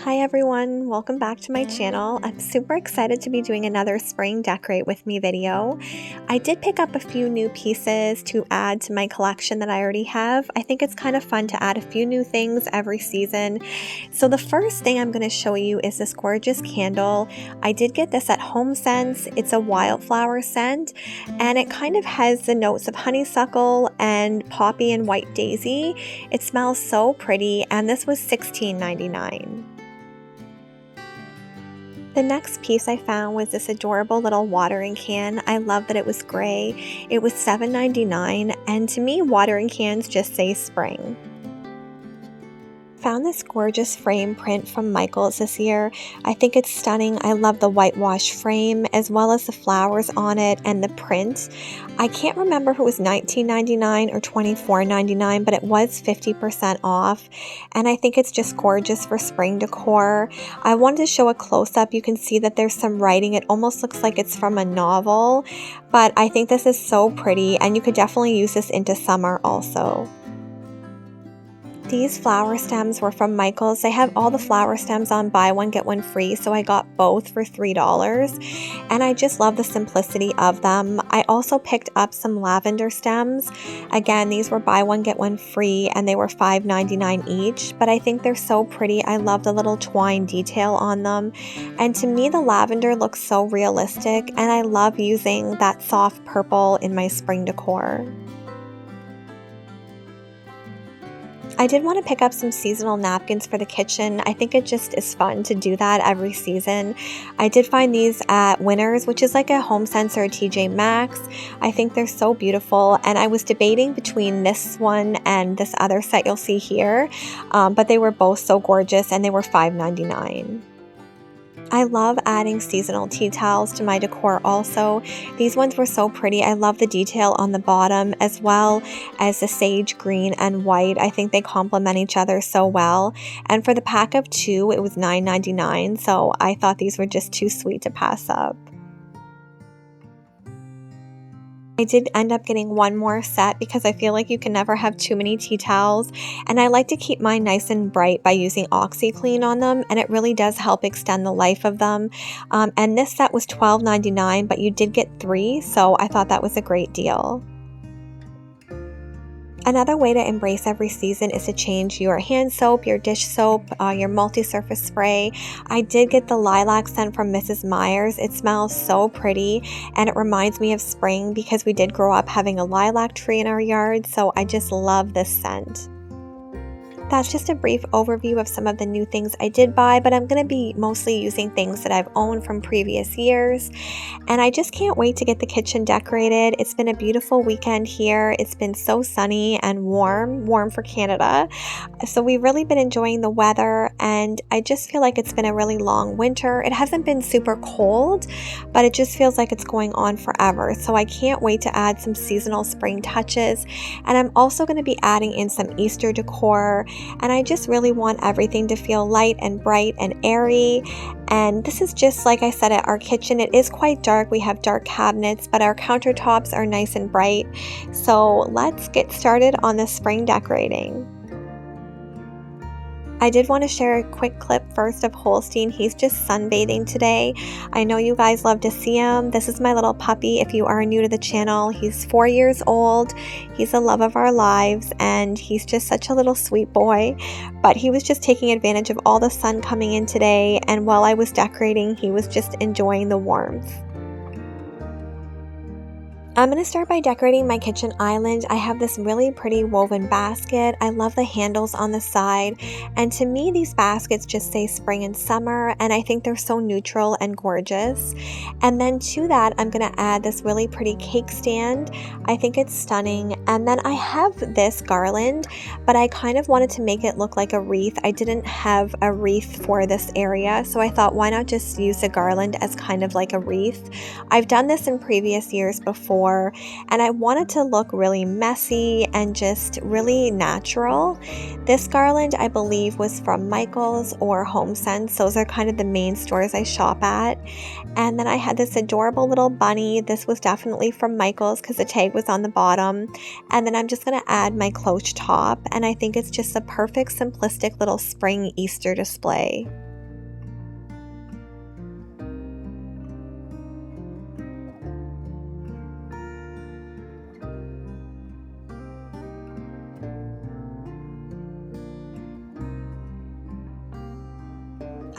Hi everyone, welcome back to my channel. I'm super excited to be doing another spring decorate with me video. I did pick up a few new pieces to add to my collection that I already have. I think it's kind of fun to add a few new things every season. So the first thing I'm going to show you is this gorgeous candle. I did get this at HomeSense. It's a wildflower scent and it kind of has the notes of honeysuckle and poppy and white daisy. It smells so pretty and this was $16.99. The next piece I found was this adorable little watering can. I love that it was gray. It was $7.99 and to me watering cans just say spring. Found this gorgeous frame print from Michaels this year. I think it's stunning. I love the whitewash frame as well as the flowers on it and the print. I can't remember if it was $19.99 or $24.99, but it was 50% off. And I think it's just gorgeous for spring decor. I wanted to show a close-up. You can see that there's some writing. It almost looks like it's from a novel, but I think this is so pretty and you could definitely use this into summer also. These flower stems were from Michaels. They have all the flower stems on buy one get one free, so I got both for $3 and I just love the simplicity of them. I also picked up some lavender stems. Again, these were buy one get one free and they were $5.99 each, but I think they're so pretty. I love the little twine detail on them and to me the lavender looks so realistic and I love using that soft purple in my spring decor. I did want to pick up some seasonal napkins for the kitchen. I think it just is fun to do that every season. I did find these at Winners, which is like a HomeSense or a TJ Maxx. I think they're so beautiful and I was debating between this one and this other set you'll see here, but they were both so gorgeous and they were $5.99. I love adding seasonal tea towels to my decor also. These ones were so pretty. I love the detail on the bottom as well as the sage green and white. I think they complement each other so well. And for the pack of 2, it was $9.99, so I thought these were just too sweet to pass up. I did end up getting one more set because I feel like you can never have too many tea towels and I like to keep mine nice and bright by using OxiClean on them and it really does help extend the life of them. And this set was $12.99 but you did get 3, so I thought that was a great deal. Another way to embrace every season is to change your hand soap, your dish soap, your multi-surface spray. I did get the lilac scent from Mrs. Meyer's. It smells so pretty and it reminds me of spring because we did grow up having a lilac tree in our yard, so I just love this scent. That's just a brief overview of some of the new things I did buy, but I'm going to be mostly using things that I've owned from previous years. And I just can't wait to get the kitchen decorated. It's been a beautiful weekend here. It's been so sunny and warm for Canada. So we've really been enjoying the weather and I just feel like it's been a really long winter. It hasn't been super cold, but it just feels like it's going on forever. So I can't wait to add some seasonal spring touches. And I'm also going to be adding in some Easter decor. And I just really want everything to feel light and bright and airy. And this is just like I said at our kitchen. It is quite dark. We have dark cabinets, but our countertops are nice and bright. So let's get started on the spring decorating. I did want to share a quick clip first of Holstein. He's just sunbathing today. I know you guys love to see him. This is my little puppy. If you are new to the channel, he's 4 years old. He's the love of our lives and he's just such a little sweet boy. But he was just taking advantage of all the sun coming in today, and while I was decorating, he was just enjoying the warmth. I'm going to start by decorating my kitchen island. I have this really pretty woven basket. I love the handles on the side. And to me, these baskets just say spring and summer, and I think they're so neutral and gorgeous. And then to that, I'm going to add this really pretty cake stand. I think it's stunning. And then I have this garland, but I kind of wanted to make it look like a wreath. I didn't have a wreath for this area, so I thought, why not just use the garland as kind of like a wreath? I've done this in previous years before, and I wanted to look really messy and just really natural. This garland I believe was from Michaels or HomeSense. Those are kind of the main stores I shop at. And then I had this adorable little bunny. This was definitely from Michaels because the tag was on the bottom. And then I'm just going to add my cloche top, and I think it's just a perfect simplistic little spring Easter display.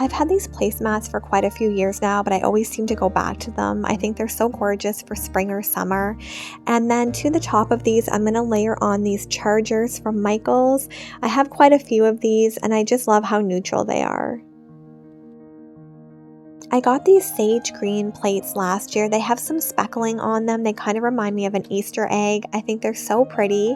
I've had these placemats for quite a few years now, but I always seem to go back to them. I think they're so gorgeous for spring or summer. And then to the top of these, I'm going to layer on these chargers from Michaels. I have quite a few of these, and I just love how neutral they are. I got these sage green plates last year. They have some speckling on them. They kind of remind me of an Easter egg. I think they're so pretty.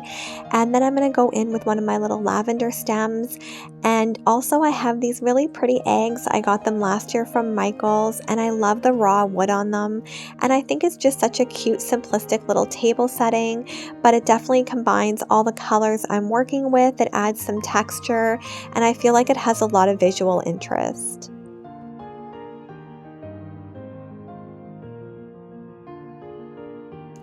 And then I'm going to go in with one of my little lavender stems. And also I have these really pretty eggs. I got them last year from Michaels, and I love the raw wood on them. And I think it's just such a cute, simplistic little table setting, but it definitely combines all the colors I'm working with. It adds some texture, and I feel like it has a lot of visual interest.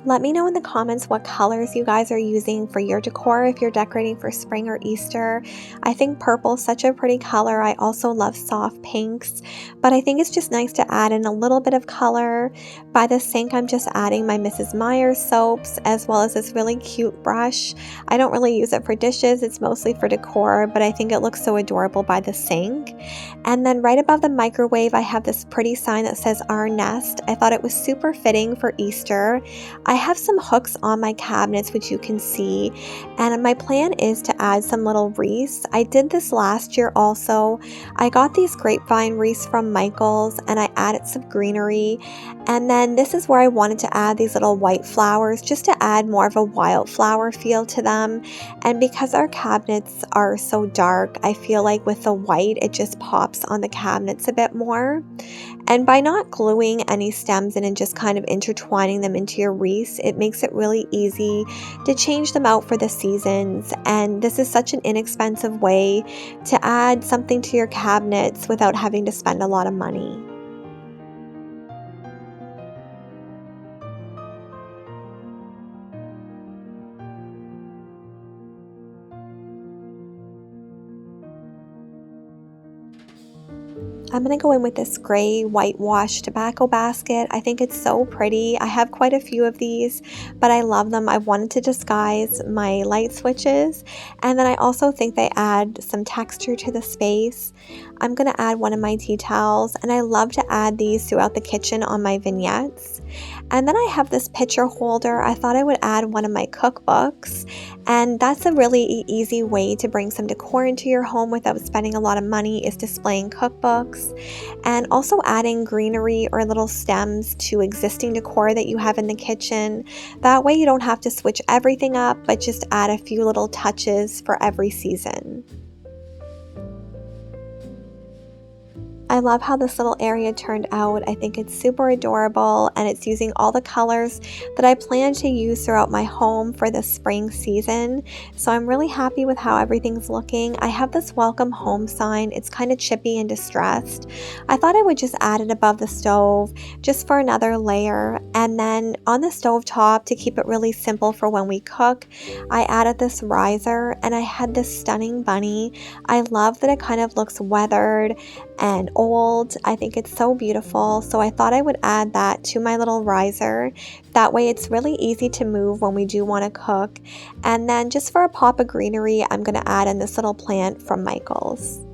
Let me know in the comments what colors you guys are using for your decor if you're decorating for spring or Easter. I think purple is such a pretty color. I also love soft pinks, but I think it's just nice to add in a little bit of color. By the sink, I'm just adding my Mrs. Meyer's soaps as well as this really cute brush. I don't really use it for dishes. It's mostly for decor, but I think it looks so adorable by the sink. And then right above the microwave, I have this pretty sign that says Our Nest. I thought it was super fitting for Easter. I have some hooks on my cabinets, which you can see, and my plan is to add some little wreaths. I did this last year also. I got these grapevine wreaths from Michaels, and I added some greenery, and then this is where I wanted to add these little white flowers just to add more of a wildflower feel to them. And because our cabinets are so dark, I feel like with the white it just pops on the cabinets a bit more. And by not gluing any stems in and just kind of intertwining them into your wreaths, it makes it really easy to change them out for the seasons. And this is such an inexpensive way to add something to your cabinets without having to spend a lot of money. I'm going to go in with this gray whitewash tobacco basket. I think it's so pretty. I have quite a few of these, but I love them. I wanted to disguise my light switches, and then I also think they add some texture to the space. I'm going to add one of my tea towels, and I love to add these throughout the kitchen on my vignettes. And then I have this pitcher holder. I thought I would add one of my cookbooks, and that's a really easy way to bring some decor into your home without spending a lot of money, is displaying cookbooks. And also adding greenery or little stems to existing decor that you have in the kitchen. That way you don't have to switch everything up, but just add a few little touches for every season. I love how this little area turned out. I think it's super adorable, and it's using all the colors that I plan to use throughout my home for the spring season. So I'm really happy with how everything's looking. I have this welcome home sign. It's kind of chippy and distressed. I thought I would just add it above the stove just for another layer. And then on the stove top, to keep it really simple for when we cook, I added this riser, and I had this stunning bunny. I love that it kind of looks weathered and old. I think it's so beautiful, so I thought I would add that to my little riser. That way it's really easy to move when we do want to cook. And then just for a pop of greenery, I'm going to add in this little plant from Michaels.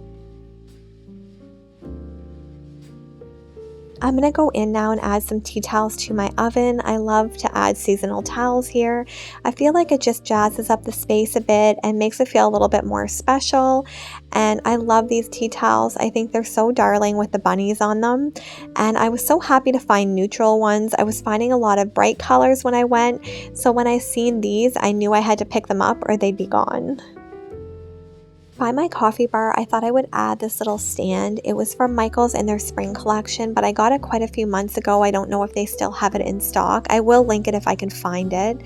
I'm going to go in now and add some tea towels to my oven. I love to add seasonal towels here. I feel like it just jazzes up the space a bit and makes it feel a little bit more special. And I love these tea towels. I think they're so darling with the bunnies on them. And I was so happy to find neutral ones. I was finding a lot of bright colors when I went. So when I seen these, I knew I had to pick them up or they'd be gone. By my coffee bar, I thought I would add this little stand. It was from Michaels in their spring collection, but I got it quite a few months ago. I don't know if they still have it in stock. I will link it if I can find it.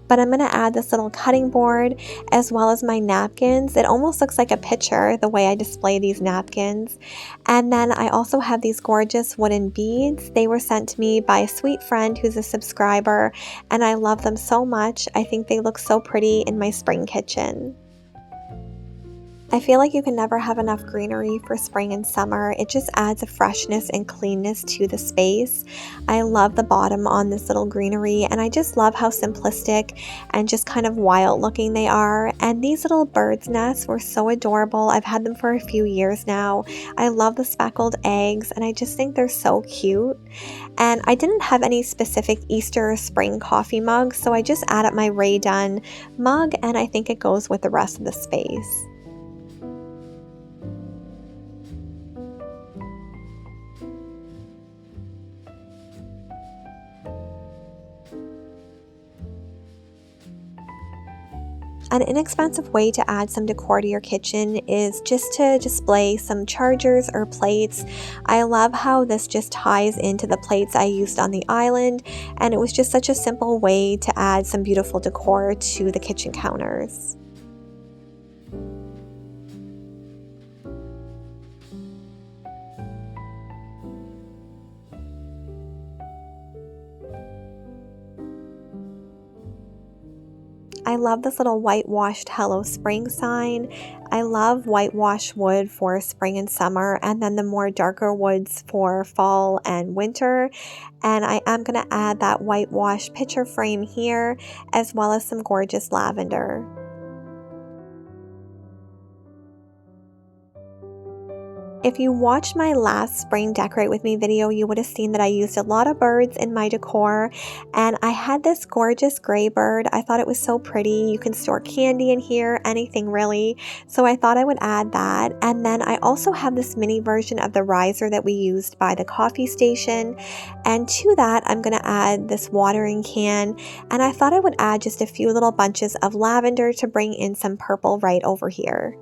But I'm going to add this little cutting board as well as my napkins. It almost looks like a picture the way I display these napkins. And then I also have these gorgeous wooden beads. They were sent to me by a sweet friend who's a subscriber, and I love them so much. I think they look so pretty in my spring kitchen. I feel like you can never have enough greenery for spring and summer. It just adds a freshness and cleanness to the space. I love the bottom on this little greenery, and I just love how simplistic and just kind of wild looking they are. And these little birds' nests were so adorable. I've had them for a few years now. I love the speckled eggs, and I just think they're so cute. And I didn't have any specific Easter or spring coffee mugs, so I just added my Rae Dunn mug, and I think it goes with the rest of the space. An inexpensive way to add some decor to your kitchen is just to display some chargers or plates. I love how this just ties into the plates I used on the island, and it was just such a simple way to add some beautiful decor to the kitchen counters. I love this little whitewashed Hello Spring sign. I love whitewash wood for spring and summer, and then the more darker woods for fall and winter. And I am going to add that whitewash picture frame here, as well as some gorgeous lavender. If you watched my last spring decorate with me video, you would have seen that I used a lot of birds in my decor, and I had this gorgeous gray bird. I thought it was so pretty. You can store candy in here, anything really. So I thought I would add that. And then I also have this mini version of the riser that we used by the coffee station. And to that, I'm going to add this watering can. And I thought I would add just a few little bunches of lavender to bring in some purple right over here.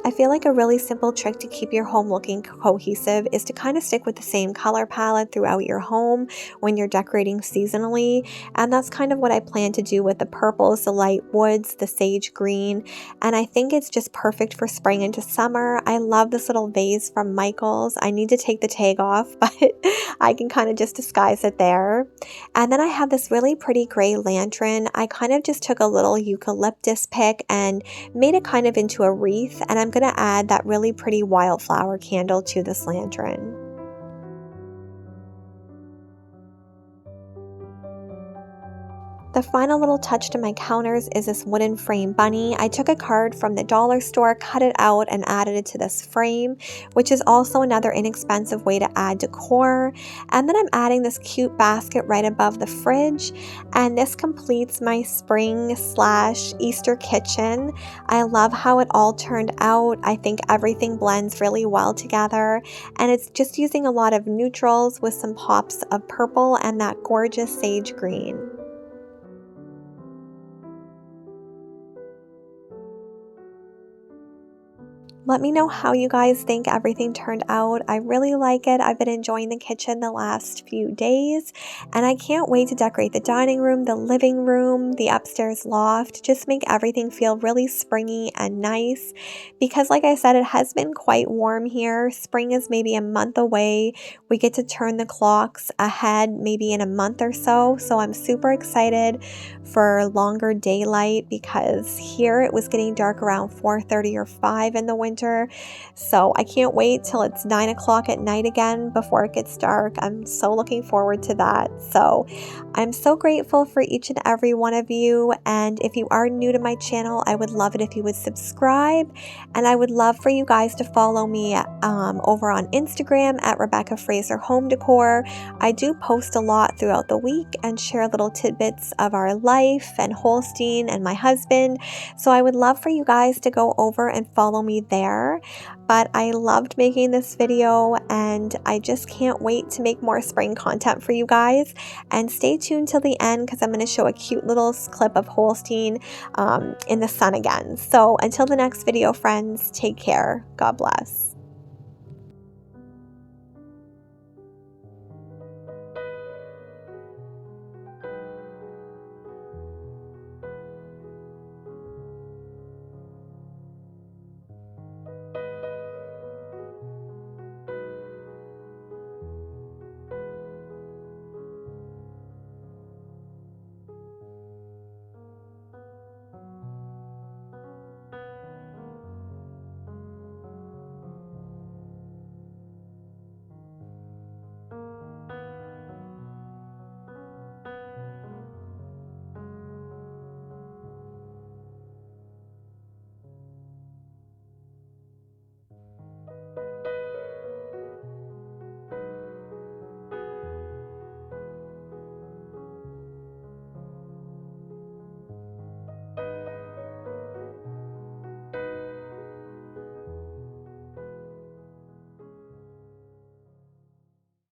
I feel like a really simple trick to keep your home looking cohesive is to kind of stick with the same color palette throughout your home when you're decorating seasonally. And that's kind of what I plan to do with the purples, the light woods, the sage green. And I think it's just perfect for spring into summer. I love this little vase from Michaels. I need to take the tag off, but I can kind of just disguise it there. And then I have this really pretty gray lantern. I kind of just took a little eucalyptus pick and made it kind of into a wreath, and I'm going to add that really pretty wildflower candle to this lantern. The final little touch to my counters is this wooden frame bunny. I took a card from the dollar store, cut it out, and added it to this frame, which is also another inexpensive way to add decor. And then I'm adding this cute basket right above the fridge, and this completes my spring/Easter kitchen. I love how it all turned out. I think everything blends really well together, and it's just using a lot of neutrals with some pops of purple and that gorgeous sage green. Let me know how you guys think everything turned out. I really like it. I've been enjoying the kitchen the last few days, and I can't wait to decorate the dining room, the living room, the upstairs loft, just make everything feel really springy and nice. Because like I said, it has been quite warm here. Spring is maybe a month away. We get to turn the clocks ahead maybe in a month or so. So I'm super excited for longer daylight, because here it was getting dark around 4:30 or 5 in the winter. So I can't wait till it's 9 o'clock at night again before it gets dark. I'm so looking forward to that. So I'm so grateful for each and every one of you. And if you are new to my channel, I would love it if you would subscribe. And I would love for you guys to follow me over on Instagram at Rebecca Fraser Home Decor. I do post a lot throughout the week and share little tidbits of our life and Holstein and my husband. So I would love for you guys to go over and follow me there. But I loved making this video, and I just can't wait to make more spring content for you guys. And stay tuned till the end, because I'm going to show a cute little clip of Holstein in the sun again. So until the next video, friends, take care. God bless.